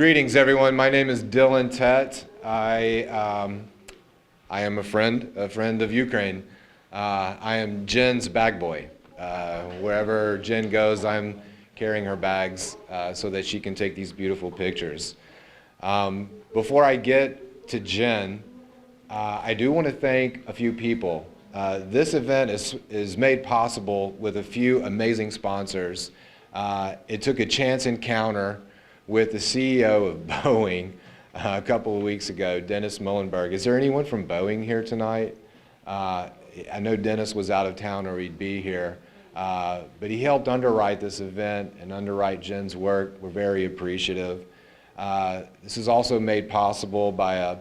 Greetings, everyone. My name is Dylan Tett. I am a friend of Ukraine. I am Jen's bag boy. Wherever Jen goes, I'm carrying her bags so that she can take these beautiful pictures. Before I get to Jen, I do want to thank a few people. This event is made possible with a few amazing sponsors. It took a chance encounter with the CEO of Boeing a couple of weeks ago, Dennis Muhlenberg. Is there anyone from Boeing here tonight? I know Dennis was out of town or he'd be here, but he helped underwrite this event and underwrite Jen's work. We're very appreciative. This is also made possible by a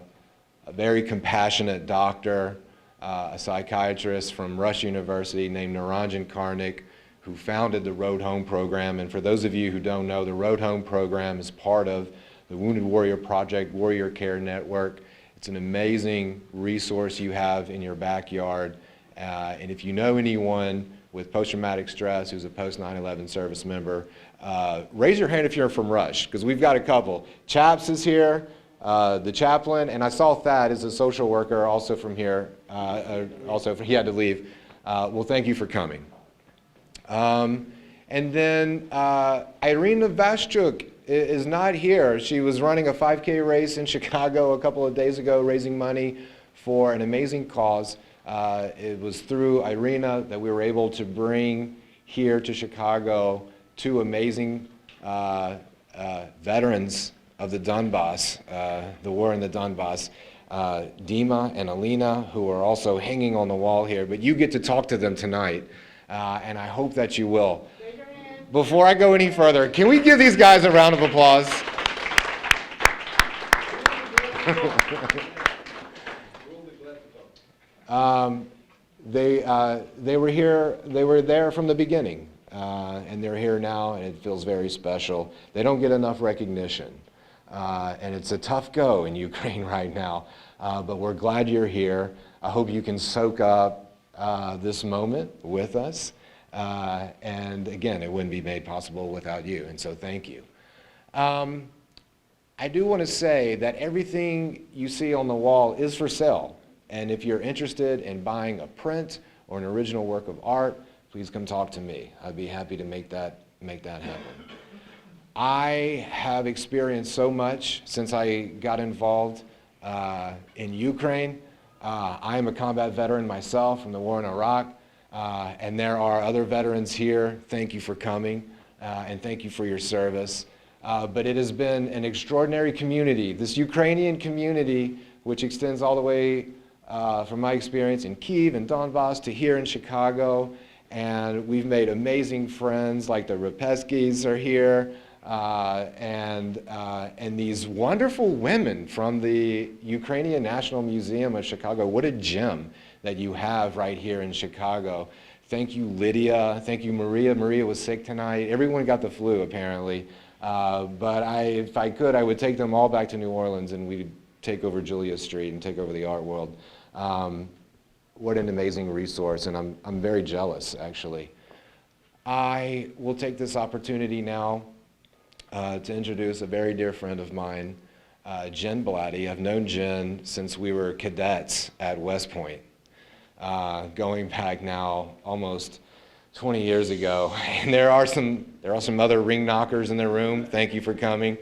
very compassionate doctor, a psychiatrist from Rush University named Naranjan Karnik, who founded the Road Home program. And for those of you who don't know, the Road Home program is part of the Wounded Warrior Project Warrior Care Network. It's an amazing resource you have in your backyard. And if you know anyone with post-traumatic stress who's a post-9/11 service member, raise your hand if you're from Rush, because we've got a couple. Chaps is here, the chaplain, and I saw Thad is a social worker also from here. He had to leave. Well, thank you for coming. And then Irina Viatkina is not here. She was running a 5K race in Chicago a couple of days ago, raising money for an amazing cause. It was through Irina that we were able to bring here to Chicago two amazing veterans of the Donbass, the war in the Donbass, Dima and Alina, who are also hanging on the wall here. But you get to talk to them tonight. And I hope that you will. Before I go any further, can we give these guys a round of applause? They were here, they were there from the beginning, and they're here now, and it feels very special. They don't get enough recognition, and it's a tough go in Ukraine right now, but we're glad you're here. I hope you can soak up this moment with us. And again, it wouldn't be made possible without you, and so thank you. I do want to say that everything you see on the wall is for sale, and if you're interested in buying a print or an original work of art, please come talk to me. I'd be happy to make that happen. I have experienced so much since I got involved in Ukraine. I am a combat veteran myself from the war in Iraq, and there are other veterans here. Thank you for coming, and thank you for your service. But it has been an extraordinary community. This Ukrainian community, which extends all the way from my experience in Kyiv and Donbass to here in Chicago, and we've made amazing friends, like the Rapeskis are here. And these wonderful women from the Ukrainian National Museum of Chicago. What a gem that you have right here in Chicago. Thank you, Lydia. Thank you, Maria. Maria was sick tonight. Everyone got the flu, apparently. But if I could, I would take them all back to New Orleans, and we'd take over Julia Street and take over the art world. What an amazing resource, and I'm very jealous, actually. I will take this opportunity now to introduce a very dear friend of mine, J.T.Blatty. I've known Jen since we were cadets at West Point, going back now almost 20 years ago. And there are some other ring knockers in the room. Thank you for coming.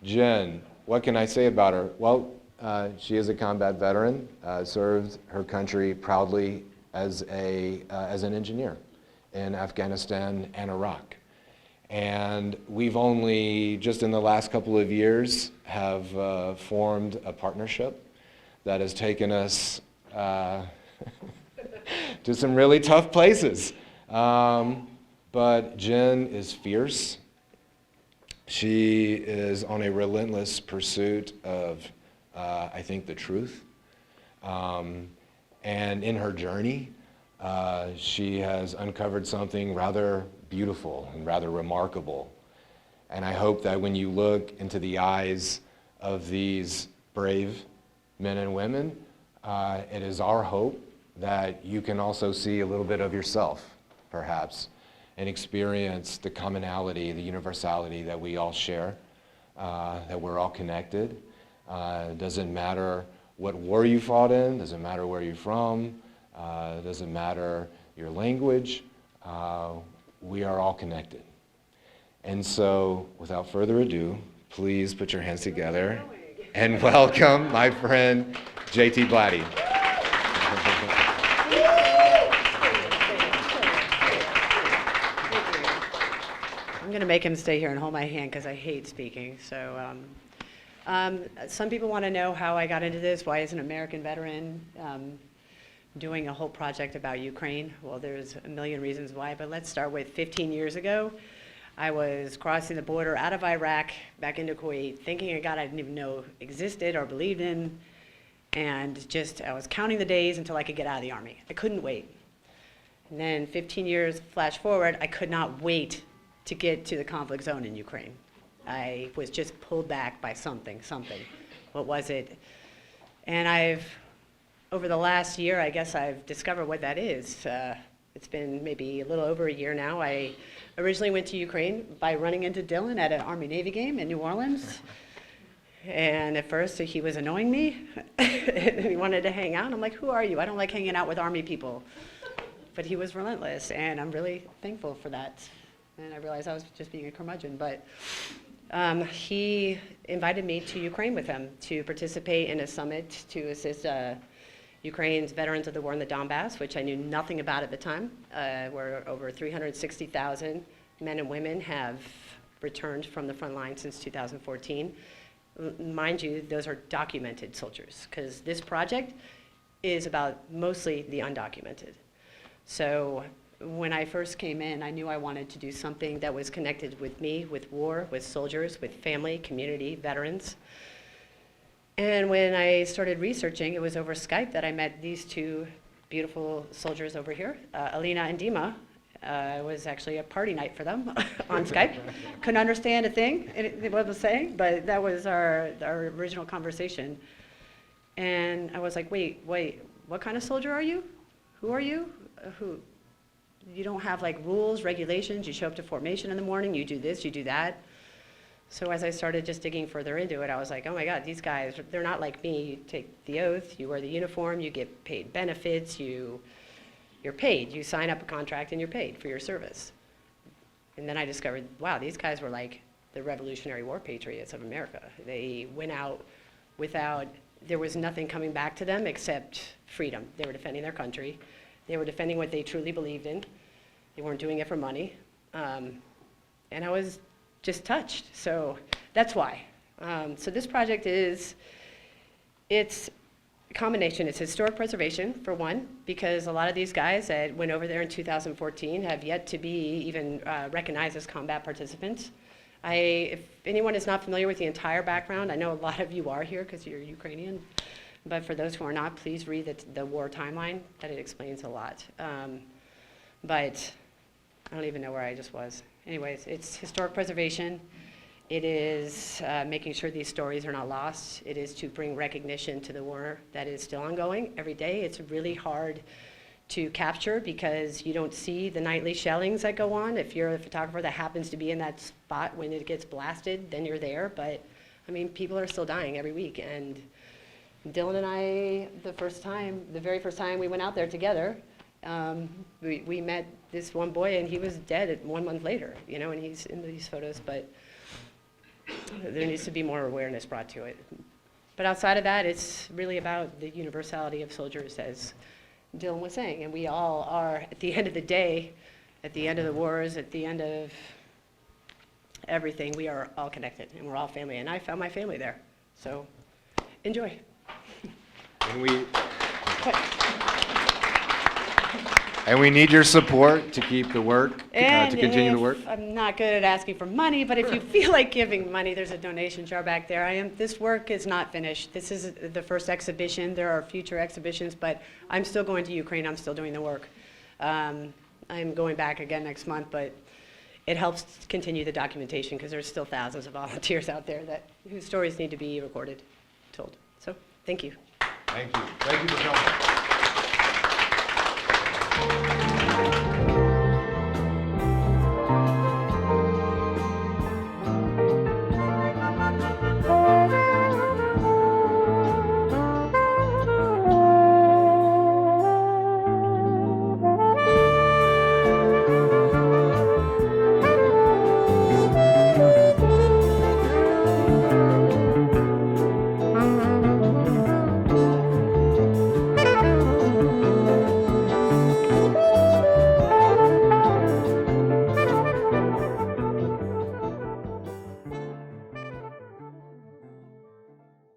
Jen, what can I say about her? Well, she is a combat veteran, served her country proudly as an engineer in Afghanistan and Iraq. And we've only, just in the last couple of years, have formed a partnership that has taken us to some really tough places. But Jen is fierce. She is on a relentless pursuit of, I think, the truth. And in her journey, she has uncovered something rather beautiful and rather remarkable. And I hope that when you look into the eyes of these brave men and women, it is our hope that you can also see a little bit of yourself, perhaps. and experience the commonality, the universality that we all share, that we're all connected. It doesn't matter what war you fought in, doesn't matter where you're from, doesn't matter your language, we are all connected. And so, without further ado, please put your hands together and welcome my friend, J.T.Blatty. I'm going to make him stay here and hold my hand because I hate speaking. So some people want to know how I got into this, why as an American veteran doing a whole project about Ukraine. Well, there's a million reasons why, but let's start with 15 years ago. I was crossing the border out of Iraq back into Kuwait, thinking a God I didn't even know existed or believed in, and I was counting the days until I could get out of the Army. I couldn't wait. And then 15 years flash forward, I could not wait to get to the conflict zone in Ukraine. I was just pulled back by something. What was it? And over the last year, I guess I've discovered what that is. It's been maybe a little over a year now. I originally went to Ukraine by running into Dylan at an Army-Navy game in New Orleans. And at first, he was annoying me. He wanted to hang out. I'm like, who are you? I don't like hanging out with Army people. But he was relentless, and I'm really thankful for that. And I realized I was just being a curmudgeon. But he invited me to Ukraine with him to participate in a summit to assist Ukraine's veterans of the war in the Donbass, which I knew nothing about at the time, where over 360,000 men and women have returned from the front line since 2014. Mind you, those are documented soldiers, because this project is about mostly the undocumented. So when I first came in, I knew I wanted to do something that was connected with me, with war, with soldiers, with family, community, veterans. And when I started researching, it was over Skype that I met these two beautiful soldiers over here, Alina and Dima. It was actually a party night for them on Skype. Couldn't understand a thing what I was saying, but that was our original conversation. And I was like, wait, what kind of soldier are you? Who are you? You don't have like rules, regulations, you show up to formation in the morning, you do this, you do that. So as I started just digging further into it, I was like, oh my God, these guys, they're not like me. You take the oath, you wear the uniform, you get paid benefits, you're paid. You sign up a contract and you're paid for your service. And then I discovered, wow, these guys were like the Revolutionary War patriots of America. They went out there was nothing coming back to them except freedom. They were defending their country. They were defending what they truly believed in. They weren't doing it for money. And I was just touched, so that's why. So this project it's a combination. It's historic preservation, for one, because a lot of these guys that went over there in 2014 have yet to be even recognized as combat participants. If anyone is not familiar with the entire background, I know a lot of you are here because you're Ukrainian, but for those who are not, please read the war timeline, that it explains a lot. But I don't even know where I just was. Anyways, it's historic preservation. It is making sure these stories are not lost. It is to bring recognition to the war that is still ongoing every day. It's really hard to capture because you don't see the nightly shellings that go on. If you're a photographer that happens to be in that spot when it gets blasted, then you're there. But I mean, people are still dying every week. And Dylan and I, the very first time we went out there together, we met this one boy and he was dead 1 month later, and he's in these photos, but there needs to be more awareness brought to it. But outside of that, it's really about the universality of soldiers, as Dylan was saying, and we all are, at the end of the day, at the end of the wars, at the end of everything, we are all connected and we're all family, and I found my family there. So enjoy. And we need your support to keep the work, to continue the work. I'm not good at asking for money, but if you feel like giving money, there's a donation jar back there. This work is not finished. This is the first exhibition. There are future exhibitions, but I'm still going to Ukraine. I'm still doing the work. I'm going back again next month, but it helps continue the documentation because there's still thousands of volunteers out there whose stories need to be recorded, told. So, thank you. Thank you. Thank you for coming.